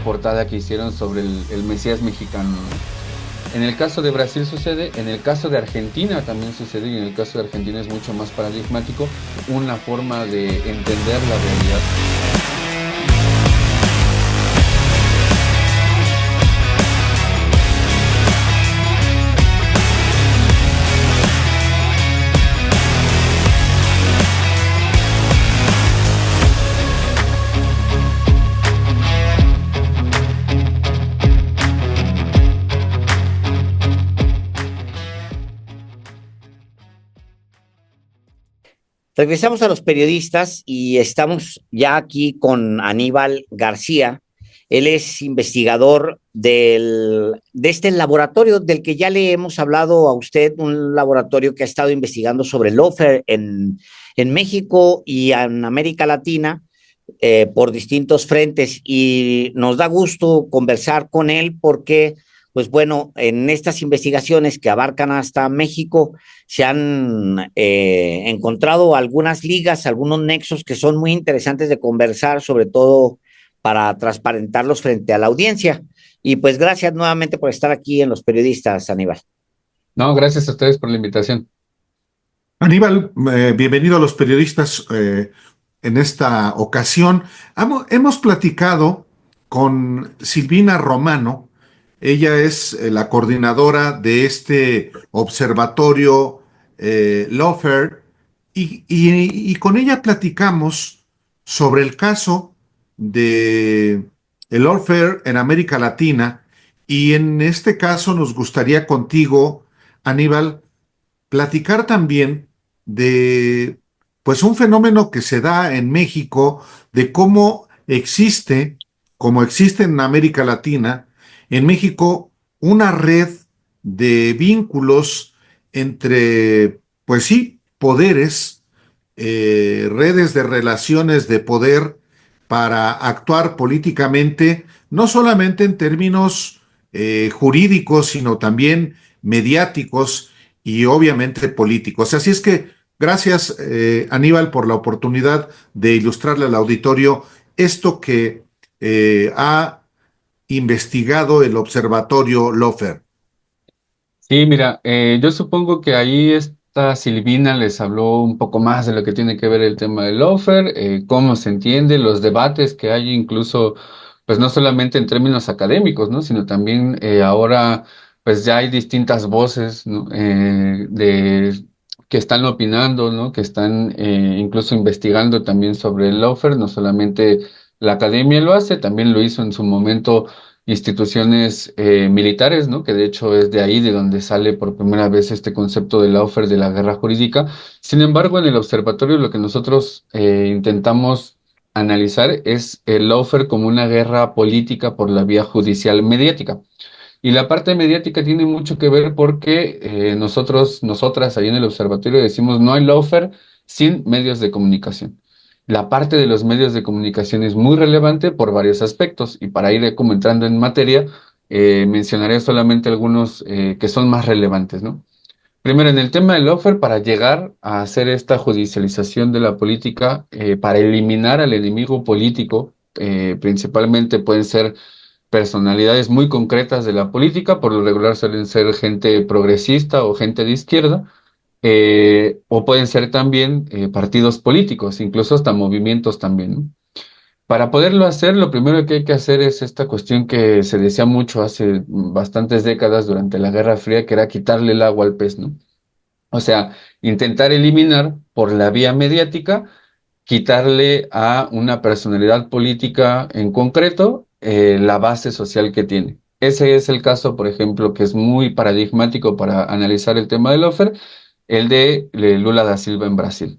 la portada que hicieron sobre el Mesías mexicano, ¿no? En el caso de Brasil sucede, en el caso de Argentina también sucede, y en el caso de Argentina es mucho más paradigmático, una forma de entender la realidad. Regresamos a los periodistas y estamos ya aquí con Aníbal García. Él es investigador de este laboratorio del que ya le hemos hablado a usted, un laboratorio que ha estado investigando sobre el lawfare en México y en América Latina por distintos frentes. Y nos da gusto conversar con él porque, pues bueno, en estas investigaciones que abarcan hasta México, se han encontrado algunas ligas, algunos nexos que son muy interesantes de conversar, sobre todo para transparentarlos frente a la audiencia. Y pues gracias nuevamente por estar aquí en Los Periodistas, Aníbal. No, gracias a ustedes por la invitación. Aníbal, bienvenido a Los Periodistas en esta ocasión. Hemos platicado con Silvina Romano. Ella es la coordinadora de este observatorio Lawfare y con ella platicamos sobre el caso de el Lawfare en América Latina, y en este caso nos gustaría contigo, Aníbal, platicar también de pues un fenómeno que se da en México, de cómo existe, como existe en América Latina, en México una red de vínculos entre, pues sí, poderes, redes de relaciones de poder para actuar políticamente, no solamente en términos jurídicos, sino también mediáticos y obviamente políticos. Así es que gracias, Aníbal, por la oportunidad de ilustrarle al auditorio esto que ha investigado el observatorio Lawfare. Sí, mira, yo supongo que ahí esta Silvina les habló un poco más de lo que tiene que ver el tema del lawfare, cómo se entiende, los debates que hay incluso, pues no solamente en términos académicos, ¿no? Sino también ahora, pues ya hay distintas voces, ¿no? Que están opinando, ¿no? Que están incluso investigando también sobre el lawfare, no solamente la academia lo hace, también lo hizo en su momento instituciones militares, ¿no? Que de hecho es de ahí de donde sale por primera vez este concepto del lawfare de la guerra jurídica. Sin embargo, en el observatorio lo que nosotros intentamos analizar es el lawfare como una guerra política por la vía judicial mediática. Y la parte mediática tiene mucho que ver porque nosotras ahí en el observatorio decimos no hay lawfare sin medios de comunicación. La parte de los medios de comunicación es muy relevante por varios aspectos, y para ir como entrando en materia, mencionaré solamente algunos que son más relevantes, ¿no? Primero, en el tema del lawfare, para llegar a hacer esta judicialización de la política, para eliminar al enemigo político, principalmente pueden ser personalidades muy concretas de la política, por lo regular suelen ser gente progresista o gente de izquierda, o pueden ser también partidos políticos, incluso hasta movimientos también, ¿no? Para poderlo hacer, lo primero que hay que hacer es esta cuestión que se decía mucho hace bastantes décadas durante la Guerra Fría, que era quitarle el agua al pez, ¿no? O sea, intentar eliminar por la vía mediática, quitarle a una personalidad política en concreto la base social que tiene. Ese es el caso, por ejemplo, que es muy paradigmático para analizar el tema del lawfare, el de Lula da Silva en Brasil.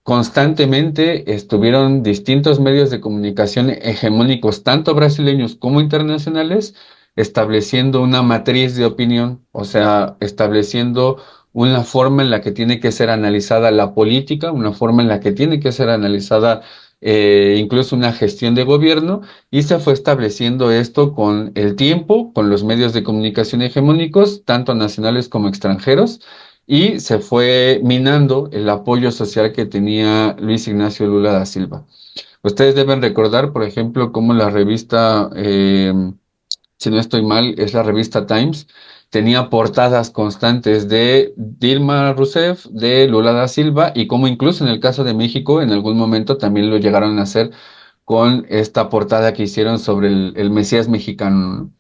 Constantemente estuvieron distintos medios de comunicación hegemónicos, tanto brasileños como internacionales, estableciendo una matriz de opinión, o sea, estableciendo una forma en la que tiene que ser analizada la política, una forma en la que tiene que ser analizada incluso una gestión de gobierno, y se fue estableciendo esto con el tiempo, con los medios de comunicación hegemónicos, tanto nacionales como extranjeros, y se fue minando el apoyo social que tenía Luis Ignacio Lula da Silva. Ustedes deben recordar, por ejemplo, cómo la revista, si no estoy mal, es la revista Times, tenía portadas constantes de Dilma Rousseff, de Lula da Silva, y cómo incluso en el caso de México, en algún momento también lo llegaron a hacer con esta portada que hicieron sobre el Mesías mexicano, ¿no?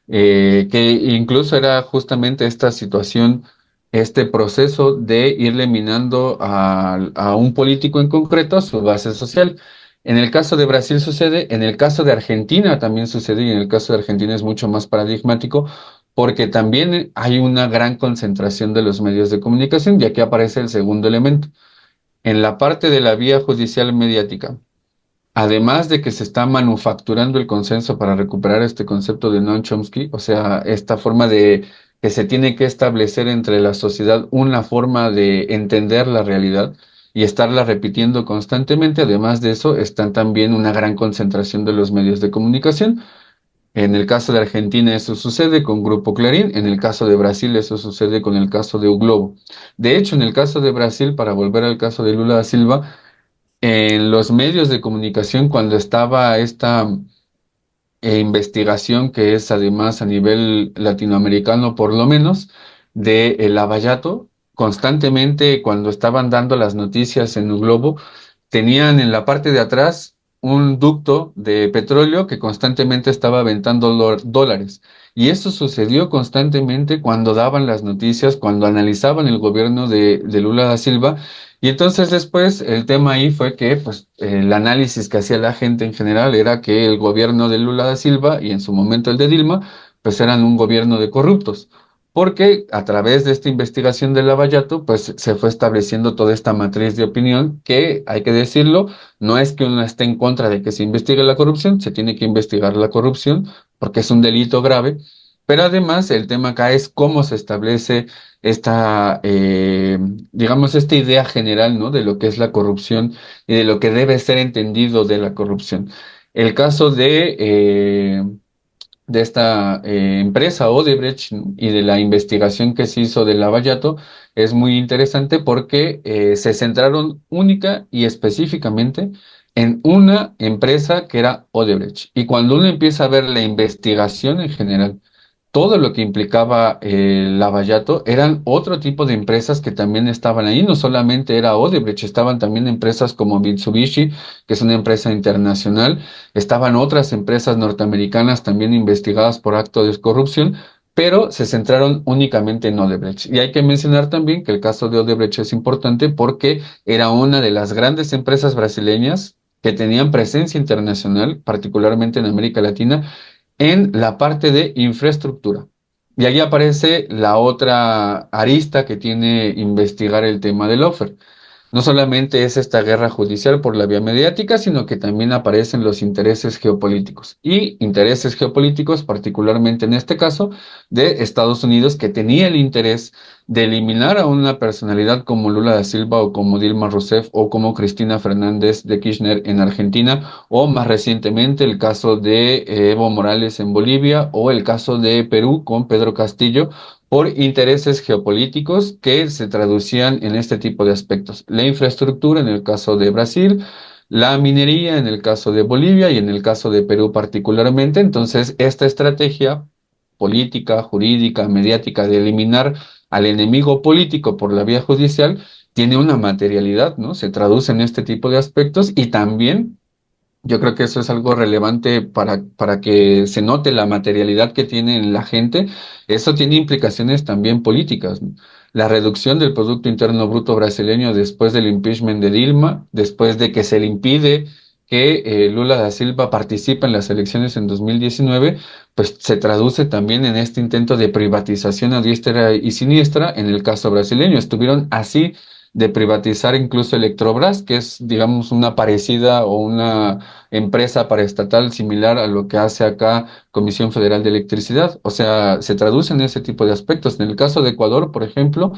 Que incluso era justamente esta situación, este proceso de irle minando a un político en concreto su base social. En el caso de Brasil sucede, en el caso de Argentina también sucede, y en el caso de Argentina es mucho más paradigmático, porque también hay una gran concentración de los medios de comunicación, y aquí aparece el segundo elemento. En la parte de la vía judicial mediática, además de que se está manufacturando el consenso para recuperar este concepto de Noam Chomsky, o sea, esta forma de que se tiene que establecer entre la sociedad una forma de entender la realidad y estarla repitiendo constantemente. Además de eso, están también una gran concentración de los medios de comunicación. En el caso de Argentina eso sucede con Grupo Clarín, en el caso de Brasil eso sucede con el caso de U Globo. De hecho, en el caso de Brasil, para volver al caso de Lula da Silva, en los medios de comunicación, cuando estaba esta investigación, que es además a nivel latinoamericano por lo menos, de el Lavallato, constantemente cuando estaban dando las noticias en un globo, tenían en la parte de atrás un ducto de petróleo que constantemente estaba aventando dólares. Y eso sucedió constantemente cuando daban las noticias, cuando analizaban el gobierno de Lula da Silva. Y entonces después el tema ahí fue que pues el análisis que hacía la gente en general era que el gobierno de Lula da Silva y en su momento el de Dilma pues eran un gobierno de corruptos, porque a través de esta investigación de Lavallato pues se fue estableciendo toda esta matriz de opinión que, hay que decirlo, no es que uno esté en contra de que se investigue la corrupción, se tiene que investigar la corrupción porque es un delito grave, pero además el tema acá es cómo se establece esta, digamos, esta idea general, ¿no? De lo que es la corrupción y de lo que debe ser entendido de la corrupción. El caso de esta empresa Odebrecht, ¿no? Y de la investigación que se hizo de Lavallato es muy interesante porque se centraron única y específicamente en una empresa que era Odebrecht. Y cuando uno empieza a ver la investigación en general, todo lo que implicaba Lavallato eran otro tipo de empresas que también estaban ahí. No solamente era Odebrecht, estaban también empresas como Mitsubishi, que es una empresa internacional. Estaban otras empresas norteamericanas también investigadas por actos de corrupción, pero se centraron únicamente en Odebrecht. Y hay que mencionar también que el caso de Odebrecht es importante porque era una de las grandes empresas brasileñas que tenían presencia internacional, particularmente en América Latina, en la parte de infraestructura. Y ahí aparece la otra arista que tiene investigar el tema del offer. No solamente es esta guerra judicial por la vía mediática, sino que también aparecen los intereses geopolíticos. Y intereses geopolíticos, particularmente en este caso, de Estados Unidos, que tenía el interés de eliminar a una personalidad como Lula da Silva o como Dilma Rousseff o como Cristina Fernández de Kirchner en Argentina, o más recientemente el caso de Evo Morales en Bolivia o el caso de Perú con Pedro Castillo, por intereses geopolíticos que se traducían en este tipo de aspectos. La infraestructura en el caso de Brasil, la minería en el caso de Bolivia y en el caso de Perú particularmente. Entonces, esta estrategia política, jurídica, mediática de eliminar al enemigo político por la vía judicial tiene una materialidad, ¿no? Se traduce en este tipo de aspectos y también yo creo que eso es algo relevante para que se note la materialidad que tiene en la gente. Eso tiene implicaciones también políticas, ¿no? La reducción del Producto Interno Bruto brasileño después del impeachment de Dilma, después de que se le impide que Lula da Silva participe en las elecciones en 2019, pues se traduce también en este intento de privatización a diestra y siniestra en el caso brasileño. Estuvieron así de privatizar incluso Electrobras, que es, digamos, una parecida o una empresa paraestatal similar a lo que hace acá Comisión Federal de Electricidad. O sea, se traducen ese tipo de aspectos. En el caso de Ecuador, por ejemplo,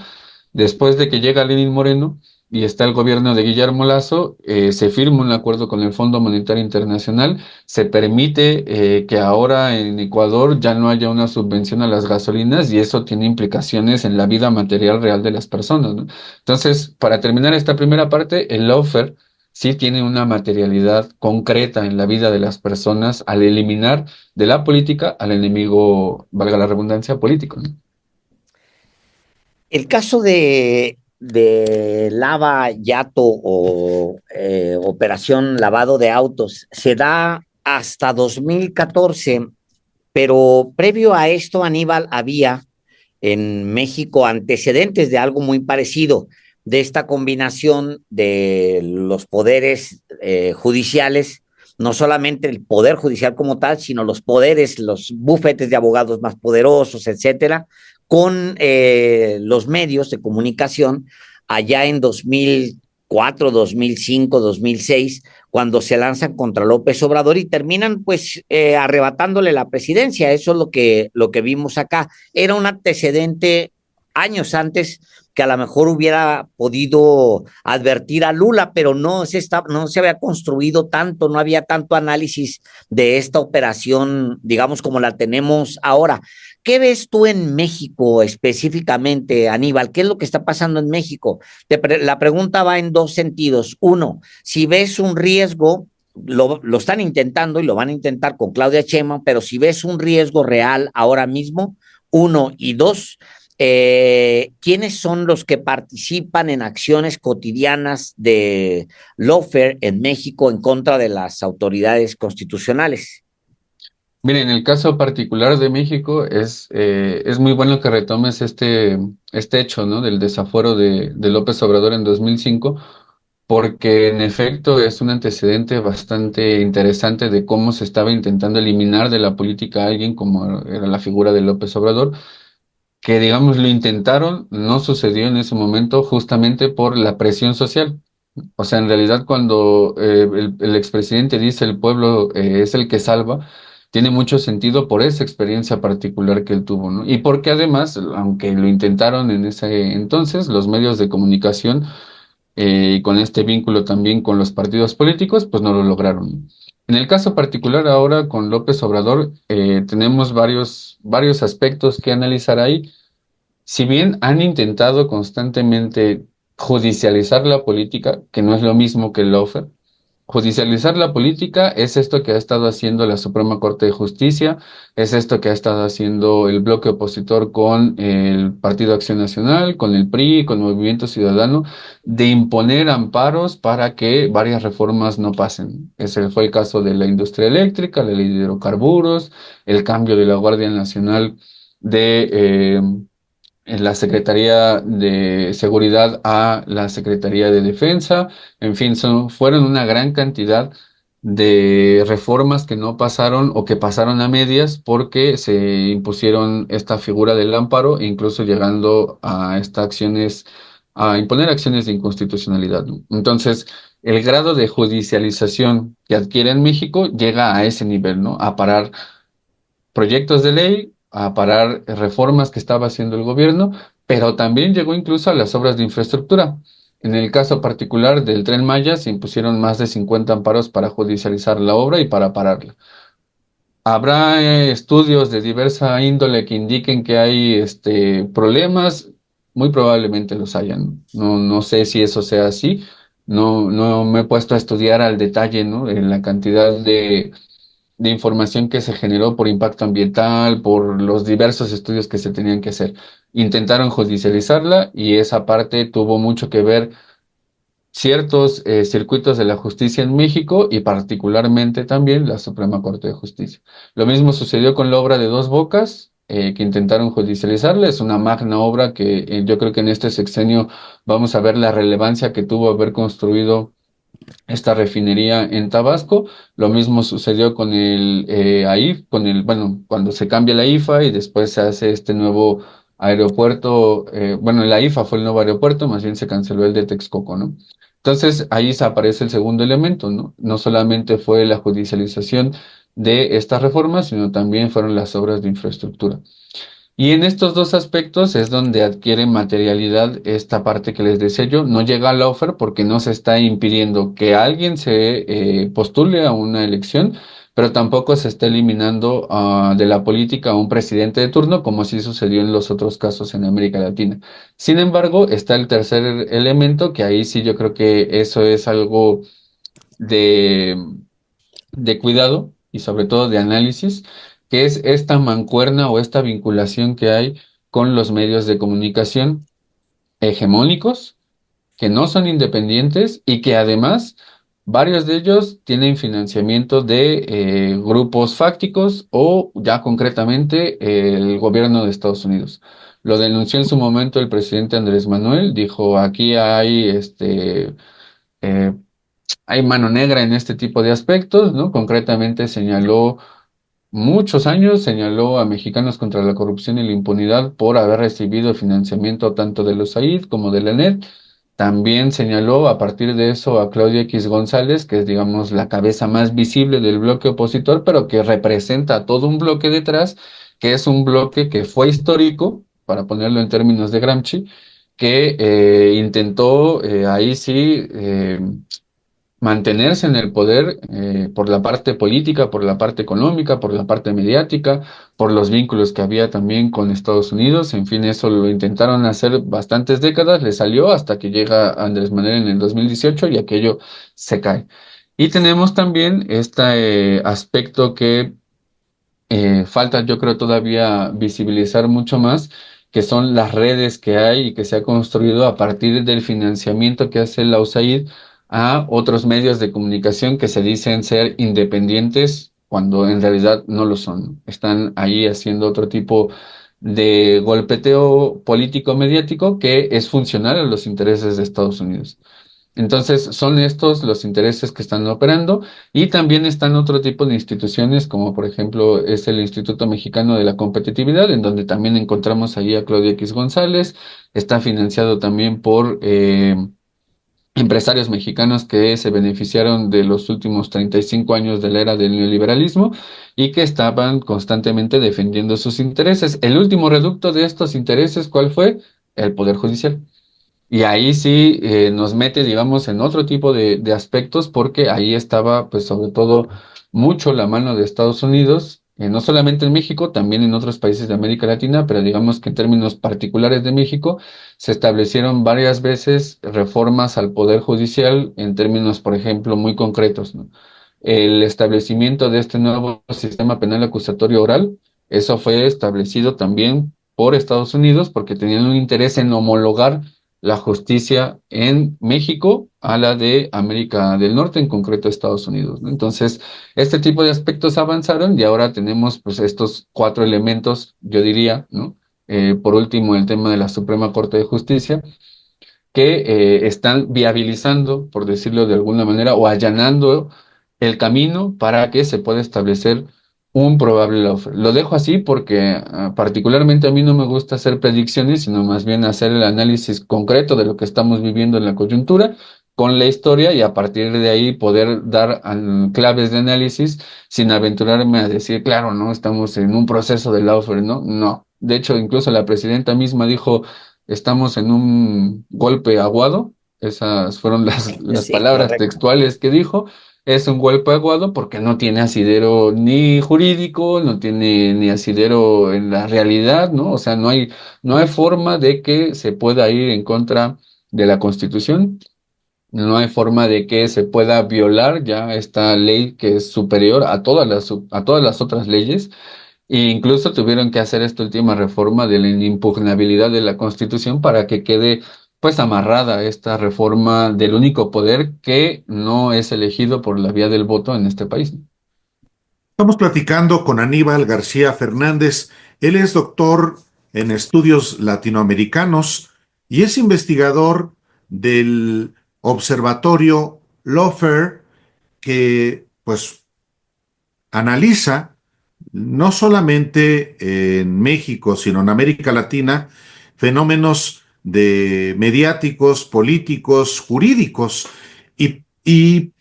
después de que llega Lenín Moreno y está el gobierno de Guillermo Lasso, se firma un acuerdo con el Fondo Monetario Internacional, se permite que ahora en Ecuador ya no haya una subvención a las gasolinas y eso tiene implicaciones en la vida material real de las personas, ¿no? Entonces, para terminar esta primera parte, el lawfare sí tiene una materialidad concreta en la vida de las personas al eliminar de la política al enemigo, valga la redundancia, político, ¿no? El caso de Lava Yato o Operación Lavado de Autos se da hasta 2014, pero previo a esto, Aníbal, había en México antecedentes de algo muy parecido, de esta combinación de los poderes judiciales, no solamente el poder judicial como tal, sino los poderes, los bufetes de abogados más poderosos, etcétera, con los medios de comunicación allá en 2004, 2005, 2006, cuando se lanzan contra López Obrador y terminan pues arrebatándole la presidencia. Eso es lo que vimos acá. Era un antecedente años antes que a lo mejor hubiera podido advertir a Lula, pero no se había construido tanto, no había tanto análisis de esta operación, digamos, como la tenemos ahora. ¿Qué ves tú en México específicamente, Aníbal? ¿Qué es lo que está pasando en México? La pregunta va en dos sentidos. Uno, si ves un riesgo, lo están intentando y lo van a intentar con Claudia Sheinbaum, pero si ves un riesgo real ahora mismo, uno, y dos, ¿quiénes son los que participan en acciones cotidianas de lawfare en México en contra de las autoridades constitucionales? Miren, en el caso particular de México es muy bueno que retomes este hecho, ¿no? Del desafuero de López Obrador en 2005, porque en efecto es un antecedente bastante interesante de cómo se estaba intentando eliminar de la política a alguien como era la figura de López Obrador, que digamos lo intentaron, no sucedió en ese momento justamente por la presión social. O sea, en realidad cuando el expresidente dice el pueblo es el que salva, tiene mucho sentido por esa experiencia particular que él tuvo, ¿no? Y porque además, aunque lo intentaron en ese entonces, los medios de comunicación y con este vínculo también con los partidos políticos, pues no lo lograron. En el caso particular ahora con López Obrador, tenemos varios aspectos que analizar ahí. Si bien han intentado constantemente judicializar la política, que no es lo mismo que el lawfare, judicializar la política es esto que ha estado haciendo la Suprema Corte de Justicia, es esto que ha estado haciendo el bloque opositor con el Partido Acción Nacional, con el PRI, con el Movimiento Ciudadano, de imponer amparos para que varias reformas no pasen. Ese fue el caso de la industria eléctrica, la ley de hidrocarburos, el cambio de la Guardia Nacional de en la Secretaría de Seguridad a la Secretaría de Defensa. En fin, fueron una gran cantidad de reformas que no pasaron o que pasaron a medias porque se impusieron esta figura del amparo, e incluso llegando a estas acciones, a imponer acciones de inconstitucionalidad, ¿no? Entonces, el grado de judicialización que adquiere en México llega a ese nivel, ¿no? A parar proyectos de ley, a parar reformas que estaba haciendo el gobierno, pero también llegó incluso a las obras de infraestructura. En el caso particular del Tren Maya se impusieron más de 50 amparos para judicializar la obra y para pararla. ¿Habrá estudios de diversa índole que indiquen que hay problemas? Muy probablemente los hayan. No, no sé si eso sea así. No, no me he puesto a estudiar al detalle, ¿no? En la cantidad de información que se generó por impacto ambiental, por los diversos estudios que se tenían que hacer. Intentaron judicializarla y esa parte tuvo mucho que ver ciertos circuitos de la justicia en México y particularmente también la Suprema Corte de Justicia. Lo mismo sucedió con la obra de Dos Bocas. Que intentaron judicializarla, es una magna obra que yo creo que en este sexenio vamos a ver la relevancia que tuvo haber construido esta refinería en Tabasco. Lo mismo sucedió con el AIF, bueno, cuando se cambia la IFA y después se hace este nuevo aeropuerto, bueno, la IFA fue el nuevo aeropuerto, más bien se canceló el de Texcoco, ¿no? Entonces ahí se aparece el segundo elemento, ¿no? No solamente fue la judicialización de estas reformas, sino también fueron las obras de infraestructura. Y en estos dos aspectos es donde adquiere materialidad esta parte que les decía yo. No llega al offer porque no se está impidiendo que alguien se postule a una elección, pero tampoco se está eliminando de la política a un presidente de turno, como sí sucedió en los otros casos en América Latina. Sin embargo, está el tercer elemento, que ahí sí yo creo que eso es algo de, de cuidado y sobre todo de análisis, que es esta mancuerna o esta vinculación que hay con los medios de comunicación hegemónicos que no son independientes y que además varios de ellos tienen financiamiento de grupos fácticos o ya concretamente el gobierno de Estados Unidos. Lo denunció en su momento el presidente Andrés Manuel, dijo aquí eh, hay mano negra en este tipo de aspectos, ¿no? Concretamente señaló muchos años, señaló a Mexicanos contra la Corrupción y la Impunidad por haber recibido financiamiento tanto de los USAID como de la ENEP. También señaló a partir de eso a Claudia X González, que es, digamos, la cabeza más visible del bloque opositor, pero que representa a todo un bloque detrás, que es un bloque que fue histórico, para ponerlo en términos de Gramsci, que intentó ahí sí mantenerse en el poder por la parte política, por la parte económica, por la parte mediática, por los vínculos que había también con Estados Unidos. En fin, eso lo intentaron hacer bastantes décadas, le salió hasta que llega Andrés Manuel en el 2018 y aquello se cae. Y tenemos también este aspecto que falta, yo creo, todavía visibilizar mucho más, que son las redes que hay y que se ha construido a partir del financiamiento que hace la USAID a otros medios de comunicación que se dicen ser independientes cuando en realidad no lo son. Están ahí haciendo otro tipo de golpeteo político mediático que es funcional a los intereses de Estados Unidos. Entonces, son estos los intereses que están operando y también están otro tipo de instituciones, como por ejemplo es el Instituto Mexicano de la Competitividad, en donde también encontramos ahí a Claudia X González. Está financiado también por empresarios mexicanos que se beneficiaron de los últimos 35 años de la era del neoliberalismo y que estaban constantemente defendiendo sus intereses. El último reducto de estos intereses, ¿cuál fue? El Poder Judicial. Y ahí sí nos mete, digamos, en otro tipo de aspectos, porque ahí estaba, pues, sobre todo, mucho la mano de Estados Unidos, no solamente en México, también en otros países de América Latina, pero digamos que en términos particulares de México, se establecieron varias veces reformas al Poder Judicial en términos, por ejemplo, muy concretos, ¿no? El establecimiento de este nuevo sistema penal acusatorio oral, eso fue establecido también por Estados Unidos porque tenían un interés en homologar la justicia en México a la de América del Norte, en concreto Estados Unidos, ¿no? Entonces, este tipo de aspectos avanzaron y ahora tenemos pues estos cuatro elementos, yo diría, ¿no? Por último, el tema de la Suprema Corte de Justicia, que están viabilizando, por decirlo de alguna manera, o allanando el camino para que se pueda establecer un probable lawfare. Lo dejo así porque particularmente a mí no me gusta hacer predicciones, sino más bien hacer el análisis concreto de lo que estamos viviendo en la coyuntura con la historia y a partir de ahí poder dar claves de análisis sin aventurarme a decir, claro, no, estamos en un proceso de lawfare, ¿no? No. De hecho, incluso la presidenta misma dijo, estamos en un golpe aguado. Esas fueron las Sí, palabras correcto. textuales que dijo. Es un golpe aguado porque no tiene asidero ni jurídico, no tiene ni asidero en la realidad, ¿no? O sea, no hay forma de que se pueda ir en contra de la Constitución, no hay forma de que se pueda violar ya esta ley que es superior a a todas las otras leyes. E incluso tuvieron que hacer esta última reforma de la impugnabilidad de la Constitución para que quede pues amarrada esta reforma del único poder que no es elegido por la vía del voto en este país. Estamos platicando con Aníbal García Fernández. Él es doctor en estudios latinoamericanos y es investigador del Observatorio Lawfare que pues analiza no solamente en México, sino en América Latina, fenómenos de mediáticos, políticos, jurídicos. Y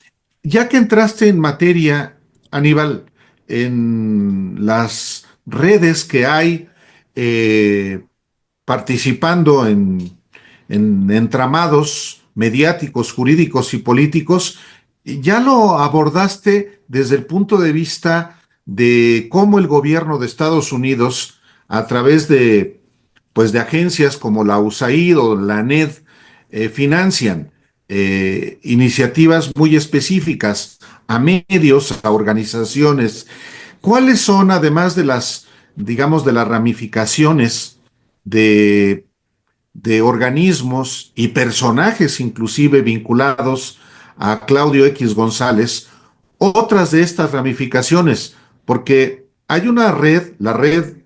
ya que entraste en materia, Aníbal, en las redes que hay participando en entramados mediáticos, jurídicos y políticos, ya lo abordaste desde el punto de vista de cómo el gobierno de Estados Unidos, a través pues de agencias como la USAID o la NED, financian iniciativas muy específicas a medios, a organizaciones. ¿Cuáles son, además de las, digamos, de las ramificaciones de, de organismos y personajes inclusive vinculados a Claudio X González, otras de estas ramificaciones? Porque hay una red, la red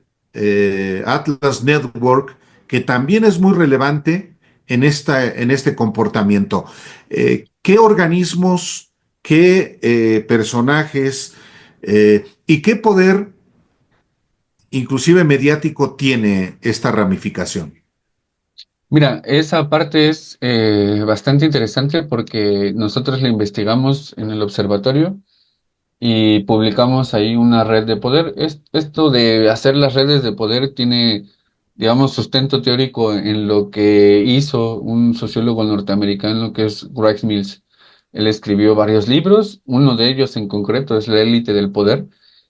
Atlas Network, que también es muy relevante en este comportamiento. ¿Qué organismos, qué personajes y qué poder, inclusive mediático, tiene esta ramificación? Mira, esa parte es bastante interesante porque nosotros la investigamos en el observatorio y publicamos ahí una red de poder. Esto de hacer las redes de poder tiene, digamos, sustento teórico en lo que hizo un sociólogo norteamericano que es Rice Mills. Él escribió varios libros, uno de ellos en concreto es La élite del poder.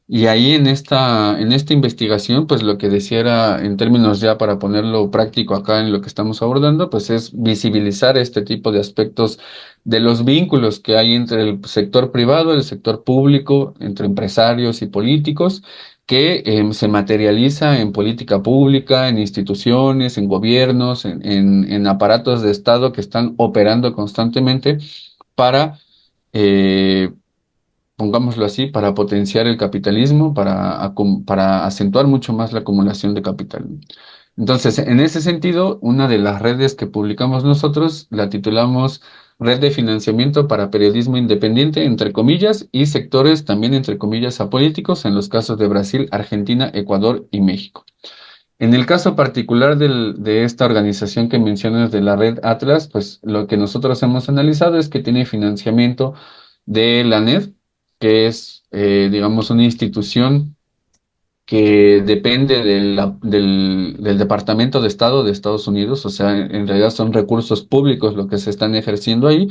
Y ahí en esta investigación, pues lo que decía era, en términos ya para ponerlo práctico acá en lo que estamos abordando, pues es visibilizar este tipo de aspectos de los vínculos que hay entre el sector privado, el sector público, entre empresarios y políticos, que se materializa en política pública, en instituciones, en gobiernos, en aparatos de Estado que están operando constantemente para, eh, pongámoslo así, para potenciar el capitalismo, para acentuar mucho más la acumulación de capital. Entonces, en ese sentido, una de las redes que publicamos nosotros la titulamos Red de Financiamiento para Periodismo Independiente, entre comillas, y sectores también, entre comillas, apolíticos, en los casos de Brasil, Argentina, Ecuador y México. En el caso particular de esta organización que mencionas de la red Atlas, pues lo que nosotros hemos analizado es que tiene financiamiento de la NED, que es, digamos, una institución que depende del Departamento de Estado de Estados Unidos, o sea, en realidad son recursos públicos lo que se están ejerciendo ahí,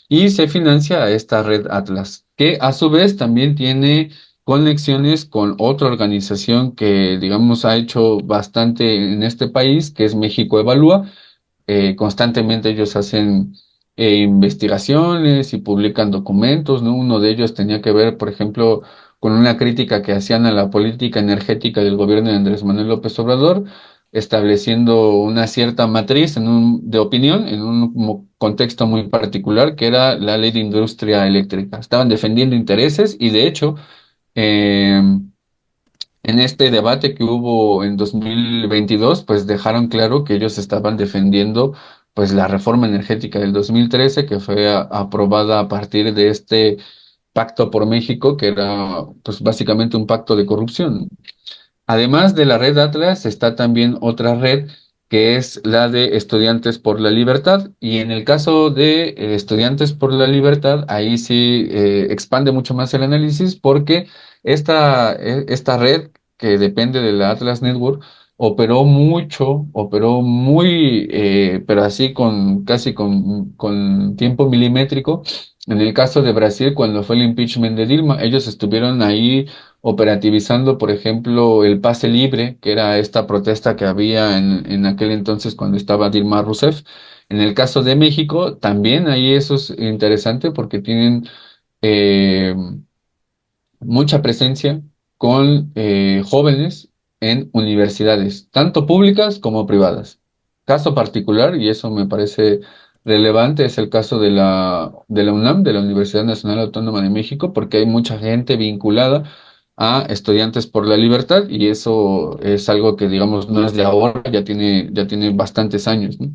y se financia a esta red Atlas, que a su vez también tiene conexiones con otra organización que, digamos, ha hecho bastante en este país, que es México Evalúa. Constantemente ellos hacen investigaciones y publican documentos, ¿no? Uno de ellos tenía que ver, por ejemplo, con una crítica que hacían a la política energética del gobierno de Andrés Manuel López Obrador, estableciendo una cierta matriz de opinión en un contexto muy particular, que era la ley de industria eléctrica. Estaban defendiendo intereses y, de hecho, en este debate que hubo en 2022, pues dejaron claro que ellos estaban defendiendo pues la reforma energética del 2013, que fue aprobada a partir de este Pacto por México, que era pues básicamente un pacto de corrupción. Además de la red Atlas, está también otra red que es la de Estudiantes por la Libertad. Y en el caso de Estudiantes por la Libertad, ahí sí expande mucho más el análisis porque esta red que depende de la Atlas Network operó muy, pero así casi con tiempo milimétrico. En el caso de Brasil, cuando fue el impeachment de Dilma, ellos estuvieron ahí operativizando, por ejemplo, el pase libre, que era esta protesta que había en aquel entonces cuando estaba Dilma Rousseff. En el caso de México, también ahí eso es interesante porque tienen eh, mucha presencia con jóvenes en universidades, tanto públicas como privadas. Caso particular, y eso me parece relevante, es el caso de la UNAM, de la Universidad Nacional Autónoma de México, porque hay mucha gente vinculada a Estudiantes por la Libertad, y eso es algo que, digamos, no es de ahora, ya tiene bastantes años, ¿no?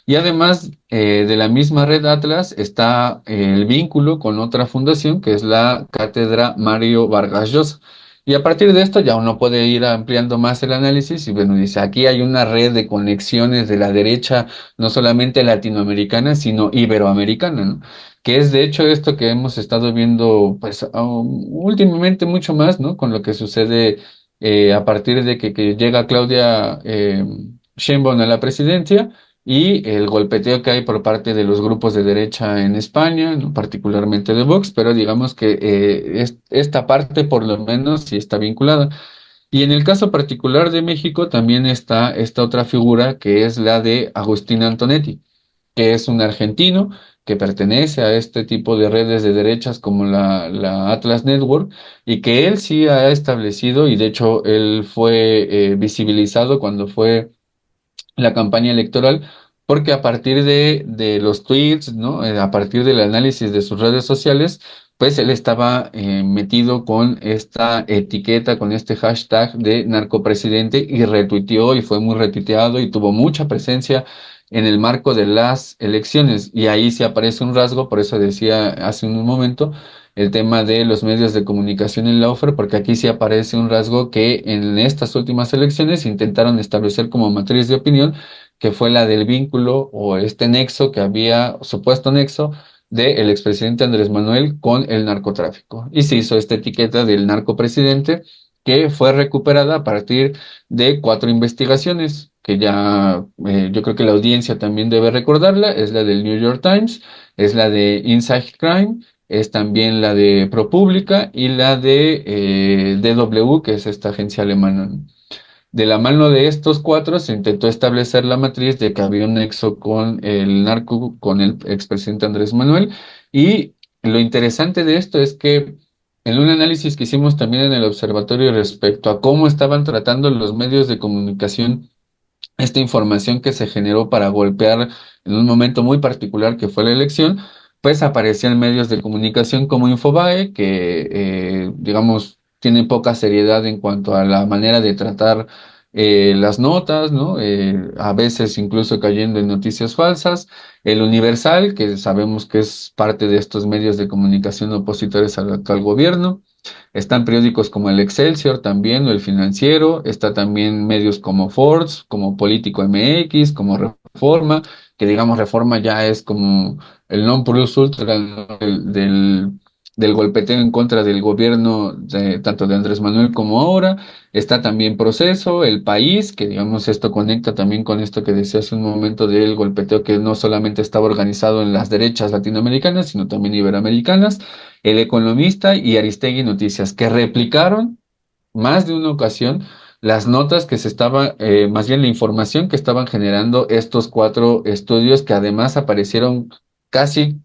Y además de la misma red Atlas está el vínculo con otra fundación que es la Cátedra Mario Vargas Llosa. Y a partir de esto ya uno puede ir ampliando más el análisis y bueno, dice, aquí hay una red de conexiones de la derecha, no solamente latinoamericana, sino iberoamericana, ¿no? Que es de hecho esto que hemos estado viendo pues últimamente mucho más, ¿no? Con lo que sucede a partir de que llega Claudia Sheinbaum a la presidencia y el golpeteo que hay por parte de los grupos de derecha en España, ¿no? Particularmente de Vox, pero digamos que esta parte por lo menos sí está vinculada. Y en el caso particular de México también está esta otra figura que es la de Agustín Antonetti, que es un argentino que pertenece a este tipo de redes de derechas como la Atlas Network, y que él sí ha establecido, y de hecho él fue visibilizado cuando fue la campaña electoral, porque a partir de los tweets, ¿no? A partir del análisis de sus redes sociales, pues él estaba metido con esta etiqueta, con este hashtag de narcopresidente, y retuiteó y fue muy retuiteado y tuvo mucha presencia en el marco de las elecciones. Y ahí sí aparece un rasgo, por eso decía hace un momento el tema de los medios de comunicación en la OFER, porque aquí sí aparece un rasgo que en estas últimas elecciones intentaron establecer como matriz de opinión, que fue la del vínculo o este nexo que había, supuesto nexo, del expresidente Andrés Manuel con el narcotráfico. Y se hizo esta etiqueta del narcopresidente, que fue recuperada a partir de 4 investigaciones, que ya yo creo que la audiencia también debe recordarla. Es la del New York Times, es la de Inside Crime, es también la de ProPublica y la de DW, que es esta agencia alemana, ¿no? De la mano de estos 4 se intentó establecer la matriz de que había un nexo con el narco, con el expresidente Andrés Manuel. Y lo interesante de esto es que en un análisis que hicimos también en el observatorio respecto a cómo estaban tratando los medios de comunicación esta información que se generó para golpear en un momento muy particular que fue la elección, pues aparecían medios de comunicación como Infobae, que digamos tienen poca seriedad en cuanto a la manera de tratar las notas, ¿no? A veces incluso cayendo en noticias falsas. El Universal, que sabemos que es parte de estos medios de comunicación opositores al actual gobierno. Están periódicos como el Excelsior también, o el Financiero. Está también medios como Forbes, como Político MX, como Reforma, que digamos Reforma ya es como el non plus ultra, ¿no? del golpeteo en contra del gobierno tanto de Andrés Manuel como ahora. Está también Proceso, El País, que digamos esto conecta también con esto que decía hace un momento del golpeteo, que no solamente estaba organizado en las derechas latinoamericanas, sino también iberoamericanas. El Economista y Aristegui Noticias, que replicaron más de una ocasión las notas que se estaba, más bien la información que estaban generando estos 4 estudios, que además aparecieron casi,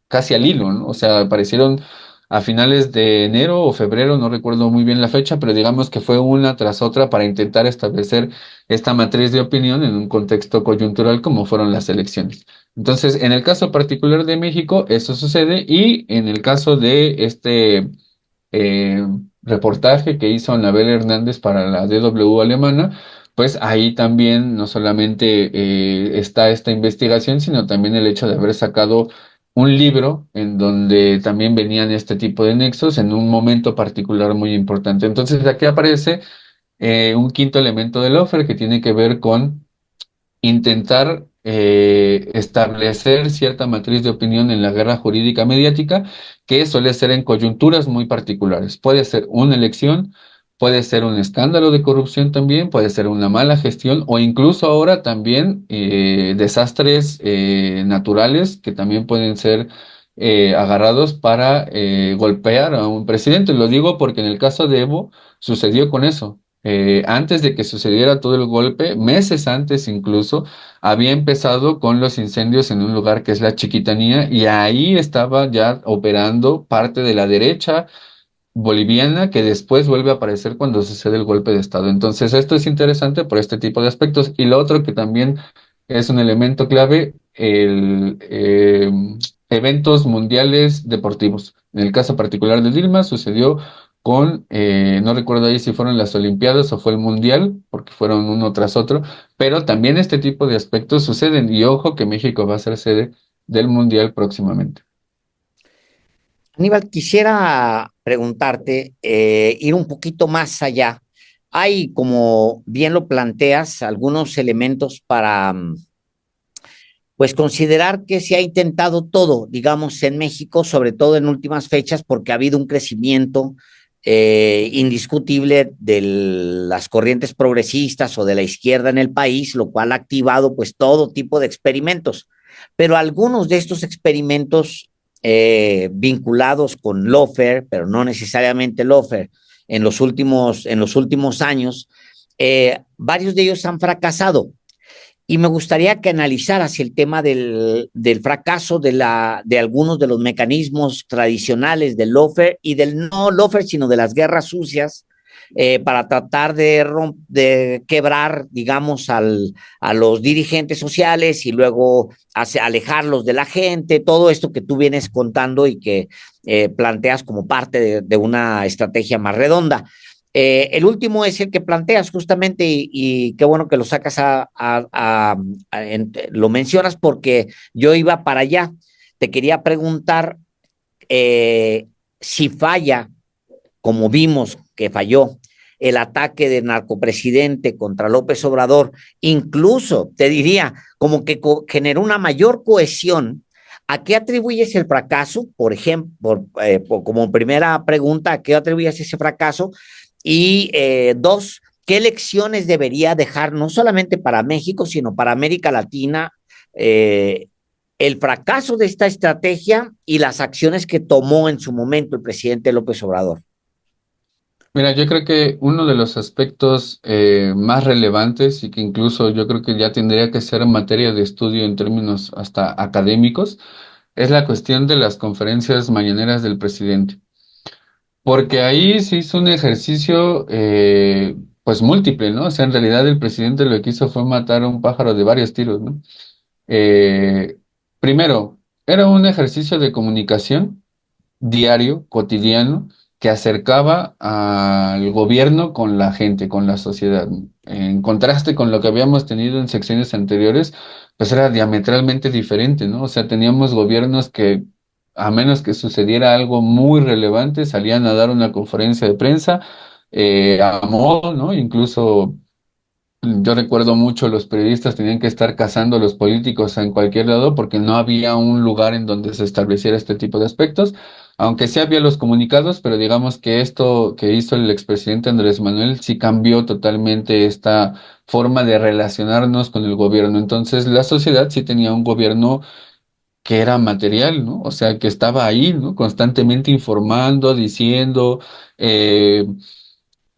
casi al hilo, ¿no? O sea, aparecieron a finales de enero o febrero, no recuerdo muy bien la fecha, pero digamos que fue una tras otra para intentar establecer esta matriz de opinión en un contexto coyuntural como fueron las elecciones. Entonces, en el caso particular de México, eso sucede, y en el caso de este eh, reportaje que hizo Anabel Hernández para la DW alemana, pues ahí también no solamente está esta investigación, sino también el hecho de haber sacado un libro en donde también venían este tipo de nexos en un momento particular muy importante. Entonces, aquí aparece un quinto elemento del offer que tiene que ver con intentar establecer cierta matriz de opinión en la guerra jurídica mediática, que suele ser en coyunturas muy particulares. Puede ser una elección, puede ser un escándalo de corrupción también, puede ser una mala gestión, o incluso ahora también desastres naturales que también pueden ser agarrados para golpear a un presidente. Lo digo porque en el caso de Evo sucedió con eso. Antes de que sucediera todo el golpe, meses antes incluso, había empezado con los incendios en un lugar que es la Chiquitanía, y ahí estaba ya operando parte de la derecha boliviana, que después vuelve a aparecer cuando sucede el golpe de Estado. Entonces, esto es interesante por este tipo de aspectos. Y lo otro que también es un elemento clave, el eventos mundiales deportivos. En el caso particular de Dilma, sucedió con, no recuerdo ahí si fueron las Olimpiadas o fue el Mundial, porque fueron uno tras otro, pero también este tipo de aspectos suceden. Y ojo que México va a ser sede del Mundial próximamente. Aníbal, quisiera preguntarte, ir un poquito más allá. Hay, como bien lo planteas, algunos elementos para, pues, considerar que se ha intentado todo, digamos, en México, sobre todo en últimas fechas, porque ha habido un crecimiento indiscutible de las corrientes progresistas o de la izquierda en el país, lo cual ha activado, pues, todo tipo de experimentos. Pero algunos de estos experimentos vinculados con Lofer, pero no necesariamente Lofer, en los últimos años, varios de ellos han fracasado. y me gustaría que analizaras el tema del fracaso de algunos de los mecanismos tradicionales del lawfare y del no lawfare, sino de las guerras sucias, para tratar de quebrar, digamos, a los dirigentes sociales y luego alejarlos de la gente, todo esto que tú vienes contando y que planteas como parte de una estrategia más redonda. El último es el que planteas justamente y qué bueno que lo sacas lo mencionas porque yo iba para allá. Te quería preguntar eh, si falla, como vimos que falló, el ataque del narcopresidente contra López Obrador, incluso te diría como que generó una mayor cohesión. ¿A qué atribuyes el fracaso? Por ejemplo, como primera pregunta, ¿a qué atribuyes ese fracaso? Y dos, ¿qué lecciones debería dejar no solamente para México, sino para América Latina el fracaso de esta estrategia y las acciones que tomó en su momento el presidente López Obrador? Mira, yo creo que uno de los aspectos más relevantes y que incluso yo creo que ya tendría que ser materia de estudio en términos hasta académicos es la cuestión de las conferencias mañaneras del presidente. Porque ahí se hizo un ejercicio pues múltiple, ¿no? O sea, en realidad el presidente lo que hizo fue matar a un pájaro de varios tiros, ¿no? Eh, Primero, era un ejercicio de comunicación diario, cotidiano, que acercaba al gobierno con la gente, con la sociedad. En contraste con lo que habíamos tenido en secciones anteriores, pues era diametralmente diferente, ¿no? O sea, teníamos gobiernos que, a menos que sucediera algo muy relevante, salían a dar una conferencia de prensa a modo, ¿no? Incluso yo recuerdo mucho los periodistas tenían que estar cazando a los políticos en cualquier lado porque no había un lugar en donde se estableciera este tipo de aspectos, aunque sí había los comunicados, pero digamos que esto que hizo el expresidente Andrés Manuel sí cambió totalmente esta forma de relacionarnos con el gobierno. Entonces la sociedad sí tenía un gobierno que era material, ¿no? O sea, que estaba ahí, ¿no? Constantemente informando, diciendo, eh,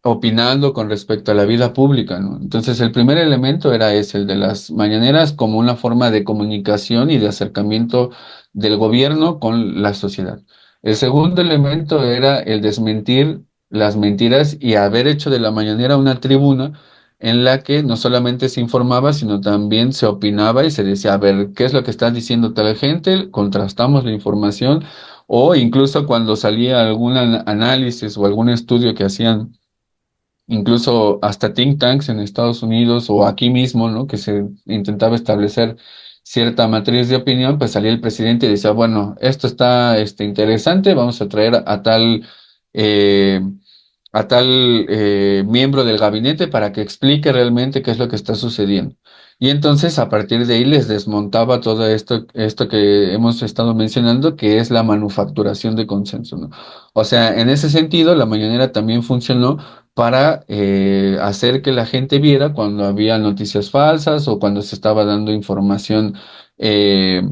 opinando con respecto a la vida pública, ¿no? Entonces, el primer elemento era ese, el de las mañaneras como una forma de comunicación y de acercamiento del gobierno con la sociedad. El segundo elemento era el desmentir las mentiras y haber hecho de la mañanera una tribuna en la que no solamente se informaba, sino también se opinaba y se decía, a ver, ¿qué es lo que está diciendo tal gente? Contrastamos la información o incluso cuando salía algún análisis o algún estudio que hacían incluso hasta think tanks en Estados Unidos o aquí mismo, ¿no? Que se intentaba establecer cierta matriz de opinión, pues salía el presidente y decía, bueno, esto está interesante, vamos a traer eh, a tal miembro del gabinete para que explique realmente qué es lo que está sucediendo. Y entonces a partir de ahí les desmontaba todo esto que hemos estado mencionando, que es la manufacturación de consenso, ¿no? O sea, en ese sentido, la mañanera también funcionó para hacer que la gente viera cuando había noticias falsas o cuando se estaba dando información eh,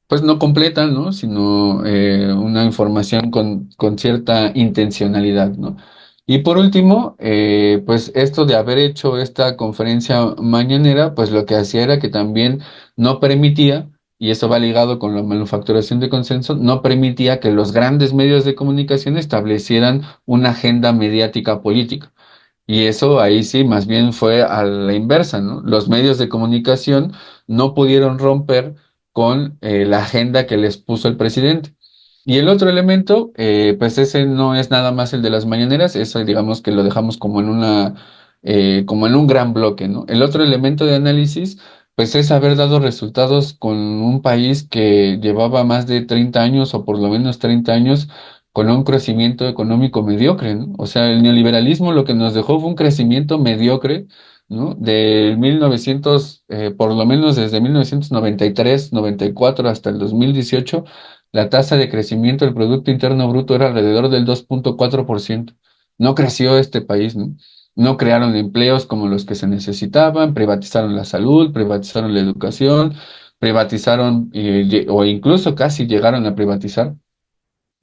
pues no completa, ¿no? Sino una información con cierta intencionalidad, ¿no? Y por último, pues esto de haber hecho esta conferencia mañanera, pues lo que hacía era que también no permitía, y eso va ligado con la manufacturación de consenso, no permitía que los grandes medios de comunicación establecieran una agenda mediática política. Y eso ahí sí, más bien fue a la inversa, ¿no? Los medios de comunicación no pudieron romper con la agenda que les puso el presidente. Y el otro elemento, pues ese no es nada más el de las mañaneras, eso digamos que lo dejamos como en como en un gran bloque, ¿no? El otro elemento de análisis, pues es haber dado resultados con un país que llevaba más de 30 años o por lo menos 30 años con un crecimiento económico mediocre, ¿no? O sea, el neoliberalismo lo que nos dejó fue un crecimiento mediocre, ¿no? De 1900, por lo menos desde 1993, 94 hasta el 2018, la tasa de crecimiento del Producto Interno Bruto era alrededor del 2,4%. No creció este país, ¿no? No crearon empleos como los que se necesitaban, privatizaron la salud, privatizaron la educación, privatizaron o incluso casi llegaron a privatizar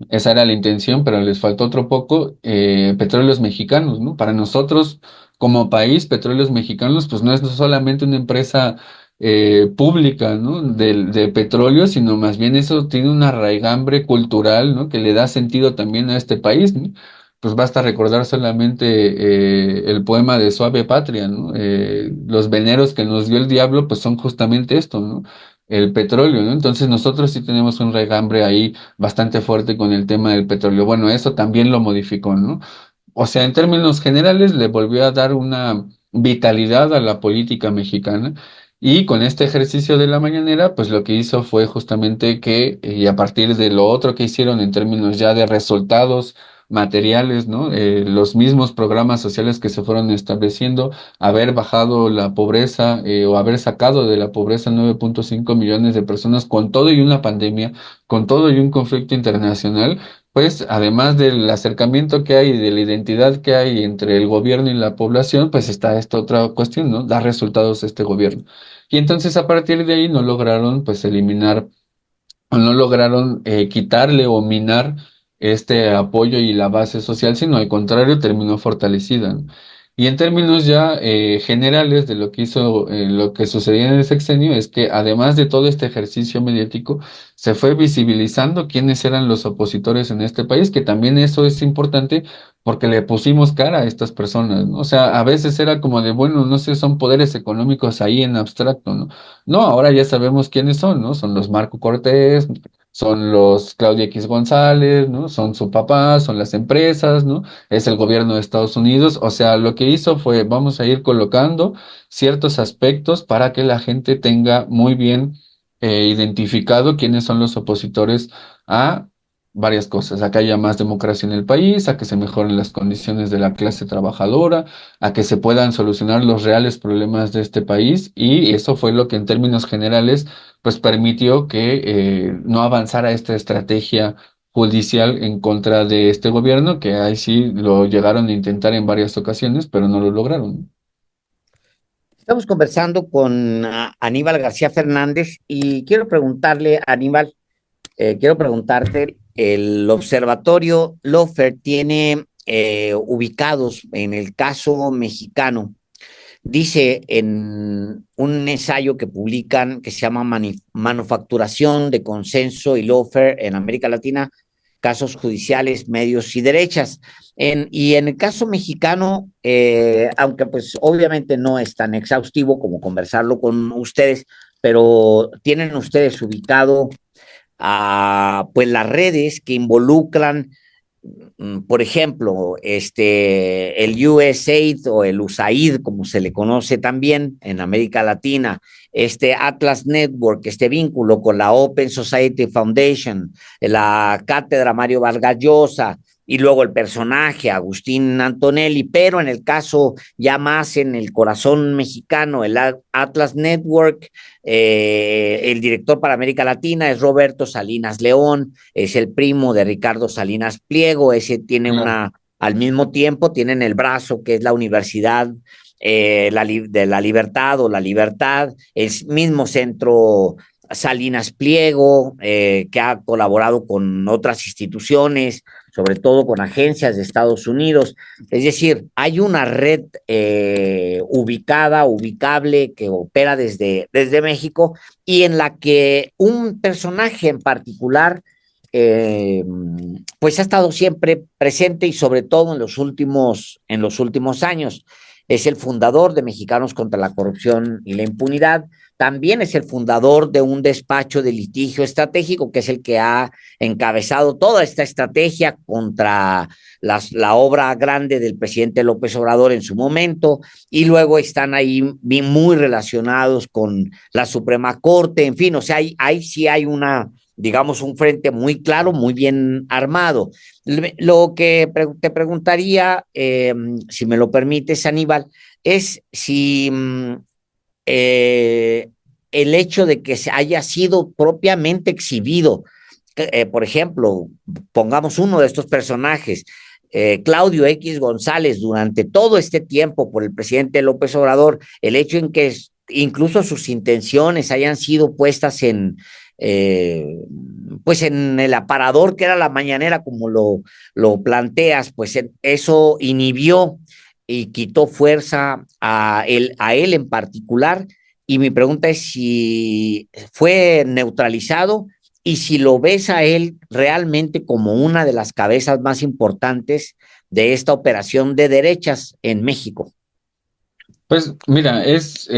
Esa era la intención, pero les faltó otro poco, petróleos mexicanos, ¿no? Para nosotros, como país, petróleos mexicanos, pues no es solamente una empresa pública, ¿no? De petróleo, sino más bien eso tiene una raigambre cultural, ¿no? Que le da sentido también a este país, ¿no? Pues basta recordar solamente el poema de Suave Patria, ¿no? Los veneros que nos dio el diablo, pues son justamente esto, ¿no? El petróleo, ¿no? Entonces nosotros sí tenemos un raigambre ahí bastante fuerte con el tema del petróleo. Bueno, eso también lo modificó, ¿no? O sea, en términos generales, le volvió a dar una vitalidad a la política mexicana. Y con este ejercicio de la mañanera, pues lo que hizo fue justamente que, y a partir de lo otro que hicieron en términos ya de resultados materiales, ¿no? Los mismos programas sociales que se fueron estableciendo, haber bajado la pobreza o haber sacado de la pobreza 9.5 millones de personas con todo y una pandemia, con todo y un conflicto internacional, pues además del acercamiento que hay y de la identidad que hay entre el gobierno y la población, pues está esta otra cuestión, ¿no? Dar resultados a este gobierno. Y entonces a partir de ahí no lograron pues eliminar o no lograron quitarle o minar este apoyo y la base social, sino al contrario terminó fortalecida, ¿no? Y en términos ya generales de lo que hizo, lo que sucedía en el sexenio es que además de todo este ejercicio mediático, se fue visibilizando quiénes eran los opositores en este país, que también eso es importante porque le pusimos cara a estas personas, ¿no? O sea, a veces era como de, bueno, no sé, son poderes económicos ahí en abstracto, ¿no? No, ahora ya sabemos quiénes son, ¿no? Son los Marco Cortés, son los Claudia X González, ¿no? Son su papá, son las empresas, ¿no? Es el gobierno de Estados Unidos. O sea, lo que hizo fue, vamos a ir colocando ciertos aspectos para que la gente tenga muy bien identificado quiénes son los opositores a varias cosas, a que haya más democracia en el país, a que se mejoren las condiciones de la clase trabajadora, a que se puedan solucionar los reales problemas de este país, y eso fue lo que en términos generales pues permitió que no avanzara esta estrategia judicial en contra de este gobierno, que ahí sí lo llegaron a intentar en varias ocasiones, pero no lo lograron. Estamos conversando con Aníbal García Fernández y quiero preguntarle, Aníbal, quiero preguntarte, el observatorio Lofer tiene ubicados en el caso mexicano, dice en un ensayo que publican que se llama Manufacturación de Consenso y Lofer en América Latina, casos judiciales, medios y derechas. Y en el caso mexicano, aunque pues obviamente no es tan exhaustivo como conversarlo con ustedes, pero tienen ustedes ubicado pues las redes que involucran, por ejemplo, el USAID o el USAID, como se le conoce también en América Latina, Atlas Network, este vínculo con la Open Society Foundation, la cátedra Mario Vargas Llosa, y luego el personaje Agustín Antonelli, pero en el caso ya más en el corazón mexicano, el Atlas Network, el director para América Latina es Roberto Salinas León, es el primo de Ricardo Salinas Pliego, ese tiene Claro. al mismo tiempo tienen el brazo que es la Universidad de la Libertad o la Libertad, el mismo centro Salinas Pliego, que ha colaborado con otras instituciones, sobre todo con agencias de Estados Unidos. Es decir, hay una red ubicable, que opera desde México y en la que un personaje en particular pues ha estado siempre presente y sobre todo en los últimos años. Es el fundador de Mexicanos contra la Corrupción y la Impunidad. También es el fundador de un despacho de litigio estratégico, que es el que ha encabezado toda esta estrategia contra la obra grande del presidente López Obrador en su momento, y luego están ahí muy relacionados con la Suprema Corte, en fin, o sea, ahí sí hay digamos, un frente muy claro, muy bien armado. Lo que te preguntaría, si me lo permites, Aníbal, es si eh, el hecho de que se haya sido propiamente exhibido, por ejemplo, pongamos uno de estos personajes, Claudio X González, durante todo este tiempo por el presidente López Obrador, el hecho en que incluso sus intenciones hayan sido puestas eh, pues en el aparador que era la mañanera, como lo planteas, pues eso inhibió y quitó fuerza a él en particular. Y mi pregunta es si fue neutralizado y si lo ves a él realmente como una de las cabezas más importantes de esta operación de derechas en México. Pues mira, es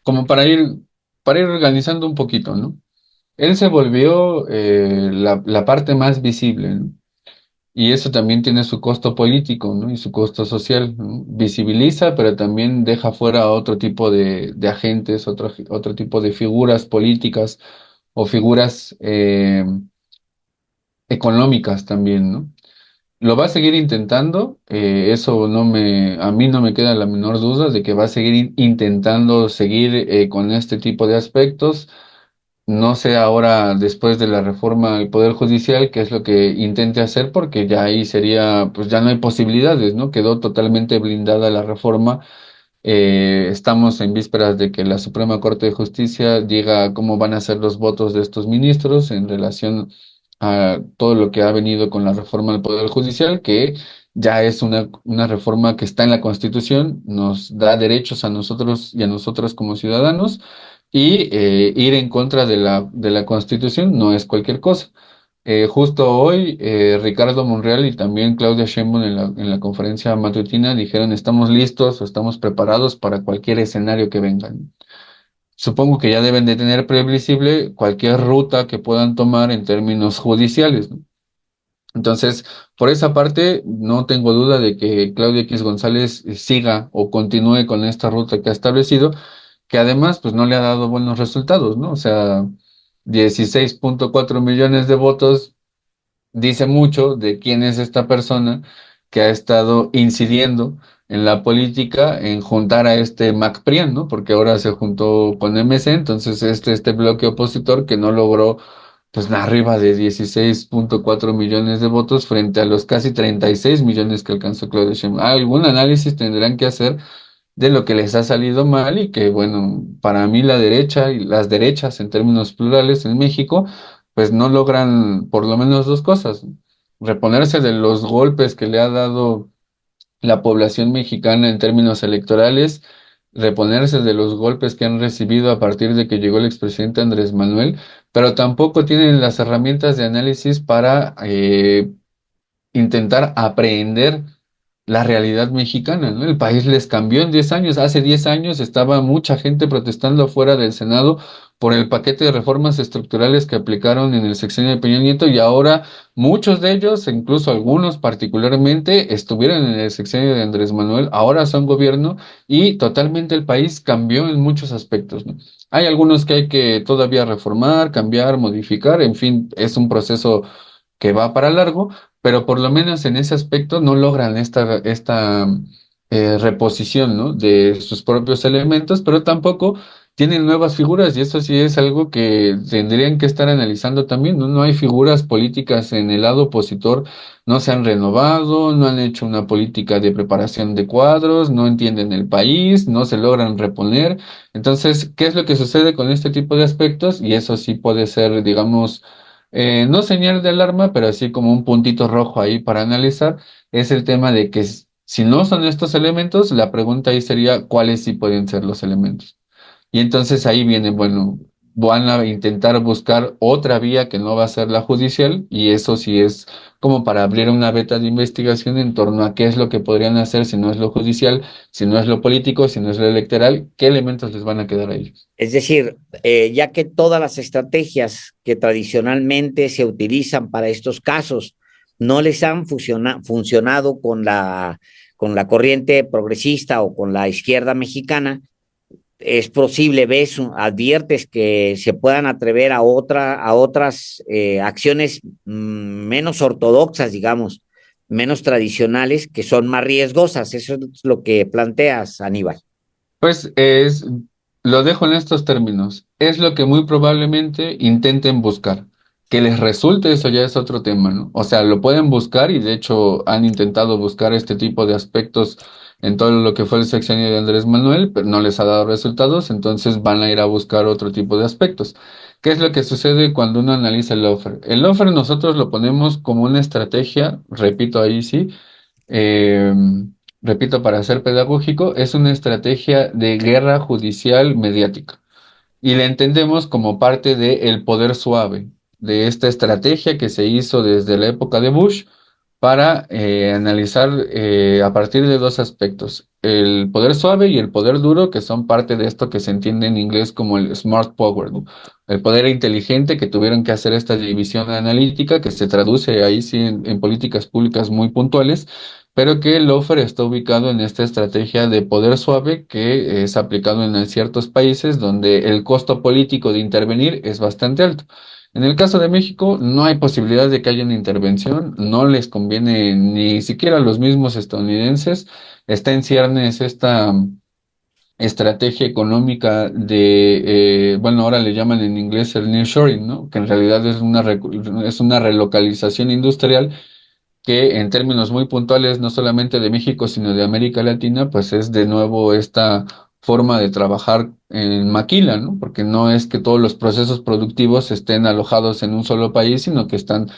como para ir organizando un poquito, ¿no? Él se volvió la parte más visible, ¿no? Y eso también tiene su costo político, ¿no? Y su costo social, ¿no? Visibiliza, pero también deja fuera a otro tipo de agentes, otro tipo de figuras políticas o figuras económicas también, ¿no? Lo va a seguir intentando, eso a mí no me queda la menor duda de que va a seguir intentando seguir con este tipo de aspectos. No sé ahora, después de la reforma del Poder Judicial, qué es lo que intente hacer, porque ya ahí sería, pues ya no hay posibilidades, ¿no? Quedó totalmente blindada la reforma. Estamos en vísperas de que la Suprema Corte de Justicia diga cómo van a ser los votos de estos ministros en relación a todo lo que ha venido con la reforma del Poder Judicial, que ya es una reforma que está en la Constitución, nos da derechos a nosotros y a nosotros como ciudadanos, y ir en contra de la Constitución no es cualquier cosa. Justo hoy, Ricardo Monreal y también Claudia Sheinbaum en la conferencia matutina dijeron estamos listos o estamos preparados para cualquier escenario que venga. Supongo que ya deben de tener previsible cualquier ruta que puedan tomar en términos judiciales, ¿no? Entonces, por esa parte, no tengo duda de que Claudia X González siga o continúe con esta ruta que ha establecido, que además, pues no le ha dado buenos resultados, ¿no? O sea, 16.4 millones de votos dice mucho de quién es esta persona que ha estado incidiendo en la política en juntar a este MacPrian, ¿no? Porque ahora se juntó con MC, entonces este bloque opositor que no logró pues arriba de 16.4 millones de votos frente a los casi 36 millones que alcanzó Claudia Sheinbaum. Algún análisis tendrán que hacer de lo que les ha salido mal y que, bueno, para mí la derecha y las derechas en términos plurales en México, pues no logran por lo menos dos cosas: reponerse de los golpes que le ha dado la población mexicana en términos electorales, reponerse de los golpes que han recibido a partir de que llegó el expresidente Andrés Manuel, pero tampoco tienen las herramientas de análisis para intentar aprehender la realidad mexicana, ¿no? El país les cambió en 10 años. Hace 10 años estaba mucha gente protestando afuera del Senado por el paquete de reformas estructurales que aplicaron en el sexenio de Peña Nieto, y ahora muchos de ellos, incluso algunos particularmente, estuvieron en el sexenio de Andrés Manuel, ahora son gobierno y totalmente el país cambió en muchos aspectos, ¿no? Hay algunos que hay que todavía reformar, cambiar, modificar, en fin, es un proceso que va para largo, pero por lo menos en ese aspecto no logran esta reposición, ¿no? De sus propios elementos, pero tampoco tienen nuevas figuras, y eso sí es algo que tendrían que estar analizando también, ¿no? No hay figuras políticas en el lado opositor, no se han renovado, no han hecho una política de preparación de cuadros, no entienden el país, no se logran reponer. Entonces, ¿qué es lo que sucede con este tipo de aspectos? Y eso sí puede ser, digamos, no señal de alarma, pero así como un puntito rojo ahí para analizar, es el tema de que si no son estos elementos, la pregunta ahí sería cuáles sí pueden ser los elementos. Y entonces ahí viene, bueno, van a intentar buscar otra vía que no va a ser la judicial, y eso sí es como para abrir una veta de investigación en torno a qué es lo que podrían hacer si no es lo judicial, si no es lo político, si no es lo electoral, qué elementos les van a quedar a ellos. Es decir, ya que todas las estrategias que tradicionalmente se utilizan para estos casos no les han funcionado con la corriente progresista o con la izquierda mexicana, es posible, ves, adviertes que se puedan atrever a otras acciones menos ortodoxas, digamos, menos tradicionales, que son más riesgosas. Eso es lo que planteas, Aníbal. Pues lo dejo en estos términos. Es lo que muy probablemente intenten buscar. Que les resulte, eso ya es otro tema, ¿no? O sea, lo pueden buscar, y de hecho han intentado buscar este tipo de aspectos en todo lo que fue el sexenio de Andrés Manuel, pero no les ha dado resultados, entonces van a ir a buscar otro tipo de aspectos. ¿Qué es lo que sucede cuando uno analiza el lawfare? El lawfare nosotros lo ponemos como una estrategia, repito ahí sí, eh, repito para ser pedagógico, es una estrategia de guerra judicial mediática y la entendemos como parte del poder suave, de esta estrategia que se hizo desde la época de Bush para analizar a partir de dos aspectos, el poder suave y el poder duro, que son parte de esto que se entiende en inglés como el smart power, ¿no? El poder inteligente que tuvieron que hacer esta división analítica, que se traduce ahí sí en políticas públicas muy puntuales, pero que el lawfare está ubicado en esta estrategia de poder suave que es aplicado en ciertos países donde el costo político de intervenir es bastante alto. En el caso de México, no hay posibilidad de que haya una intervención, no les conviene ni siquiera a los mismos estadounidenses. Está en ciernes esta estrategia económica de, bueno, ahora le llaman en inglés el nearshoring, ¿no? Que en realidad es una relocalización industrial que en términos muy puntuales, no solamente de México, sino de América Latina, pues es de nuevo esta forma de trabajar en maquila, ¿no? Porque no es que todos los procesos productivos estén alojados en un solo país, sino que están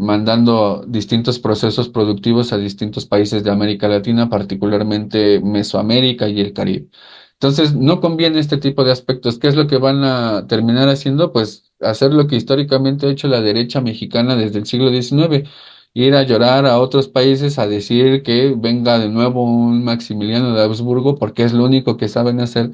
mandando distintos procesos productivos a distintos países de América Latina, particularmente Mesoamérica y el Caribe. Entonces, no conviene este tipo de aspectos. ¿Qué es lo que van a terminar haciendo? Pues hacer lo que históricamente ha hecho la derecha mexicana desde el siglo XIX, ir a llorar a otros países a decir que venga de nuevo un Maximiliano de Habsburgo porque es lo único que saben hacer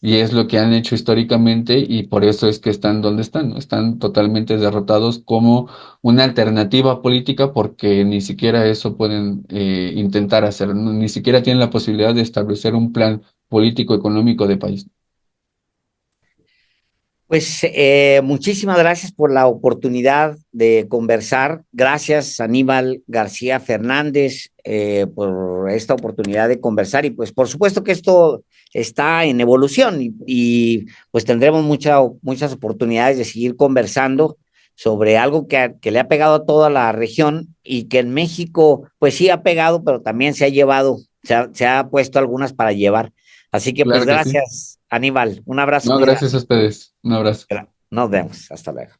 y es lo que han hecho históricamente y por eso es que están donde están, ¿no? Están totalmente derrotados como una alternativa política porque ni siquiera eso pueden intentar hacer, ¿no? Ni siquiera tienen la posibilidad de establecer un plan político económico de país. Pues muchísimas gracias por la oportunidad de conversar. Gracias, Aníbal García Fernández, por esta oportunidad de conversar. Y pues por supuesto que esto está en evolución pues tendremos muchas oportunidades de seguir conversando sobre algo que le ha pegado a toda la región y que en México pues sí ha pegado, pero también se ha llevado, se ha puesto algunas para llevar. Así que pues Claro que sí. gracias, Aníbal. Un abrazo No, muy grande. gracias a ustedes. Un abrazo. Nos vemos. Hasta luego.